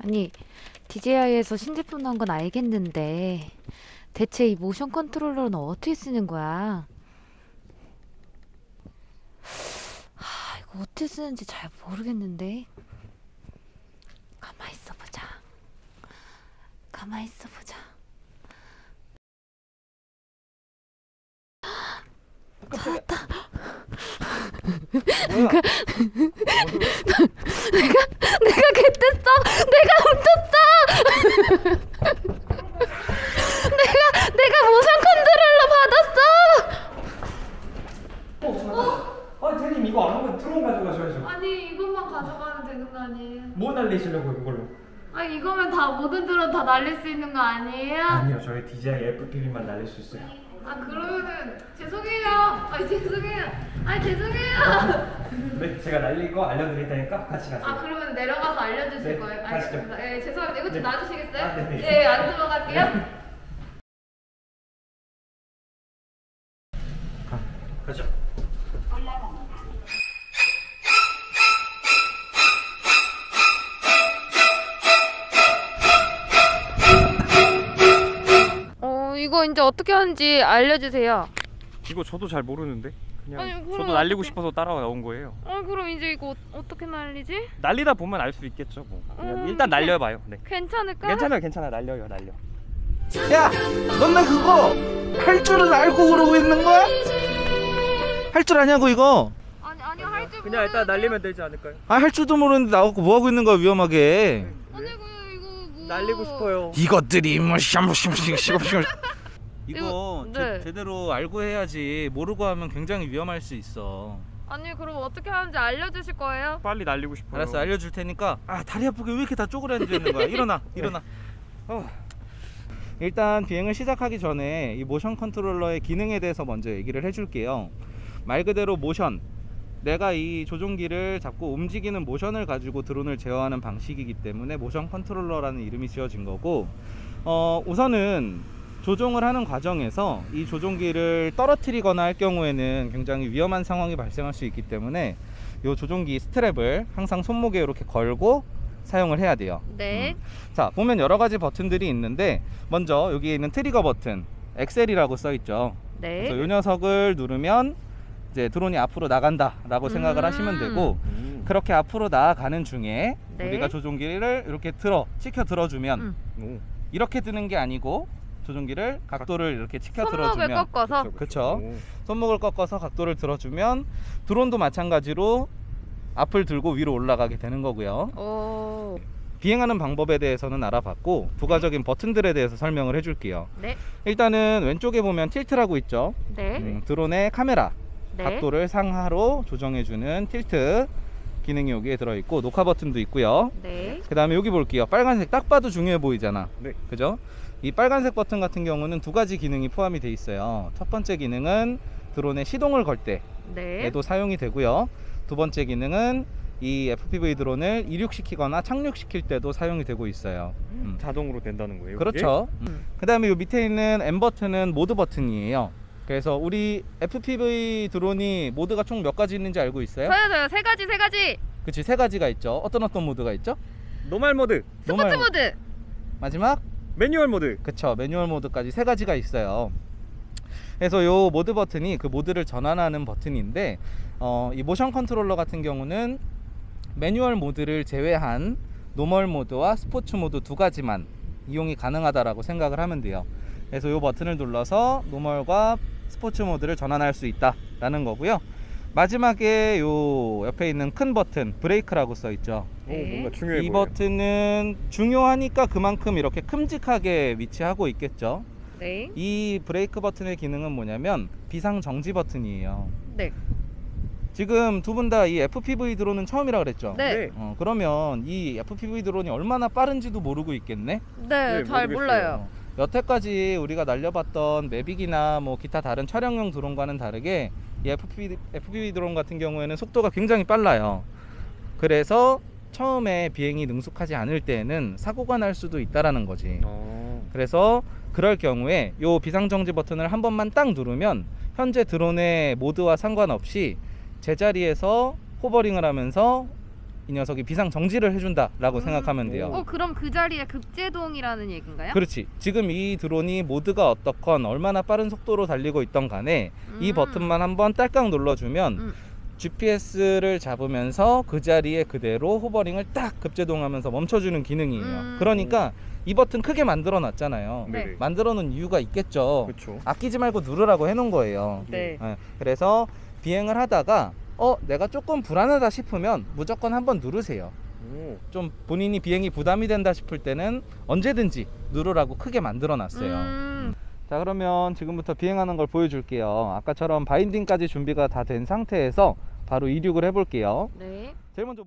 아니, DJI에서 신제품 나온 건 알겠는데 대체 이 모션 컨트롤러는 어떻게 쓰는 거야? 이거 어떻게 쓰는지 잘 모르겠는데. 가만히 있어보자. 가만히 있어보자. 찾았다. 뭐야? 내가 개땠어. 내가 훔쳤어. 내가 모션 컨트롤러 받았어. 대님 이거 안 오면 드론 가져가셔야죠. 아니, 이것만 가져가면 되는 거 아니에요? 뭐 날리시려고 이걸로? 아니, 이거면 다 모든 드론 다 날릴 수 있는 거 아니에요? 아니요, 저희 DJI FPV만 날릴 수 있어요. 그러면은 죄송해요. 죄송해요. 네, 제가 날릴 거 알려드릴 테니까 같이 가세요. 그러면 내려가서 알려주실 네, 거예요? 가시죠. 알겠습니다. 죄송합니다. 이거 좀 네. 놔주시겠어요? 네네. 네, 안 들어갈게요. 가죠. 이거 이제 어떻게 하는지 알려주세요. 이거 저도 잘 모르는데 그냥 아니, 그럼 저도 날리고 어떡해? 싶어서 따라온 거예요. 그럼 이제 이거 어떻게 날리지? 날리다 보면 알 수 있겠죠. 뭐 그냥 일단 날려봐요. 네. 괜찮을까? 괜찮아요. 날려요. 야, 너네 그거 할 줄은 알고 그러고 있는 거야? 할 줄 아냐고 이거? 아니요, 할 줄 그냥 일단 날리면 되지 않을까요? 할 줄도 모르는데 나하고 뭐 하고 있는 거야 위험하게? 아니, 이거 뭐 날리고 싶어요. 이것들이 뭐 이거 네. 제대로 알고 해야지. 모르고 하면 굉장히 위험할 수 있어. 아니, 그럼 어떻게 하는지 알려주실 거예요? 빨리 날리고 싶어요. 알았어, 알려줄 테니까. 다리 아프게 왜 이렇게 다 쪼그려 앉아 있는 거야? 일어나. 일단 비행을 시작하기 전에 이 모션 컨트롤러의 기능에 대해서 먼저 얘기를 해줄게요. 말 그대로 모션, 내가 이 조종기를 잡고 움직이는 모션을 가지고 드론을 제어하는 방식이기 때문에 모션 컨트롤러라는 이름이 지어진 거고, 우선은 조종을 하는 과정에서 이 조종기를 떨어뜨리거나 할 경우에는 굉장히 위험한 상황이 발생할 수 있기 때문에 이 조종기 스트랩을 항상 손목에 이렇게 걸고 사용을 해야 돼요. 네. 자, 보면 여러 가지 버튼들이 있는데 먼저 여기에 있는 트리거 버튼, 엑셀이라고 써 있죠. 네. 그래서 이 녀석을 누르면 이제 드론이 앞으로 나간다 라고 생각을 하시면 되고, 그렇게 앞으로 나아가는 중에 네. 우리가 조종기를 이렇게 치켜 들어주면 이렇게 드는 게 아니고 조종기를 각도를 이렇게 치켜 손목을 들어주면, 꺾어서. 그쵸, 손목을 꺾어서 각도를 들어주면 드론도 마찬가지로 앞을 들고 위로 올라가게 되는 거고요. 오. 비행하는 방법에 대해서는 알아봤고, 부가적인 버튼들에 대해서 설명을 해줄게요. 네. 일단은 왼쪽에 보면 틸트라고 있죠. 네. 드론의 카메라 네. 각도를 상하로 조정해주는 틸트 기능이 여기에 들어있고, 녹화 버튼도 있고요. 네. 그 다음에 여기 볼게요. 빨간색 딱 봐도 중요해 보이잖아. 네. 그죠? 이 빨간색 버튼 같은 경우는 두 가지 기능이 포함이 돼 있어요. 첫 번째 기능은 드론의 시동을 걸 네. 때에도 사용이 되고요. 두 번째 기능은 이 FPV 드론을 이륙시키거나 착륙시킬 때도 사용이 되고 있어요. 자동으로 된다는 거예요? 그렇죠. 그 다음에 이 밑에 있는 M 버튼은 모드 버튼이에요. 그래서 우리 FPV 드론이 모드가 총 몇 가지 있는지 알고 있어요? 저요. 세 가지. 그치, 세 가지가 있죠. 어떤 모드가 있죠? 노멀 모드, 스포츠 모드. 마지막? 매뉴얼 모드. 그쵸, 매뉴얼 모드까지 세 가지가 있어요. 그래서 요 모드 버튼이 그 모드를 전환하는 버튼인데, 이 모션 컨트롤러 같은 경우는 매뉴얼 모드를 제외한 노멀 모드와 스포츠 모드 두 가지만 이용이 가능하다라고 생각을 하면 돼요. 그래서 요 버튼을 눌러서 노멀과 스포츠 모드를 전환할 수 있다라는 거고요. 마지막에 요 옆에 있는 큰 버튼, 브레이크라고 써 있죠. 네. 뭔가 중요해 이 보여요. 버튼은 중요하니까 그만큼 이렇게 큼직하게 위치하고 있겠죠. 네. 이 브레이크 버튼의 기능은 뭐냐면 비상 정지 버튼이에요. 네. 지금 두 분 다 이 FPV 드론은 처음이라 그랬죠? 네. 그러면 이 FPV 드론이 얼마나 빠른지도 모르고 있겠네? 네, 잘 모르겠어요. 몰라요. 여태까지 우리가 날려봤던 매빅이나 뭐 기타 다른 촬영용 드론과는 다르게 이 FPV 드론 같은 경우에는 속도가 굉장히 빨라요. 그래서 처음에 비행이 능숙하지 않을 때에는 사고가 날 수도 있다라는 거지. 그래서 그럴 경우에 요 비상정지 버튼을 한 번만 딱 누르면 현재 드론의 모드와 상관없이 제자리에서 호버링을 하면서 이 녀석이 비상 정지를 해준다라고 생각하면 돼요. 그럼 그 자리에 급제동이라는 얘기인가요? 그렇지. 지금 이 드론이 모드가 어떻건 얼마나 빠른 속도로 달리고 있던 간에 이 버튼만 한번 딸깍 눌러주면 GPS를 잡으면서 그 자리에 그대로 호버링을 딱 급제동하면서 멈춰주는 기능이에요. 그러니까 이 버튼 크게 만들어 놨잖아요. 네. 만들어 놓은 이유가 있겠죠. 그렇죠. 아끼지 말고 누르라고 해놓은 거예요. 네. 그래서 비행을 하다가 내가 조금 불안하다 싶으면 무조건 한번 누르세요. 오. 좀 본인이 비행이 부담이 된다 싶을 때는 언제든지 누르라고 크게 만들어 놨어요. 자, 그러면 지금부터 비행하는 걸 보여줄게요. 아까처럼 바인딩까지 준비가 다 된 상태에서 바로 이륙을 해볼게요. 네. 제일 먼저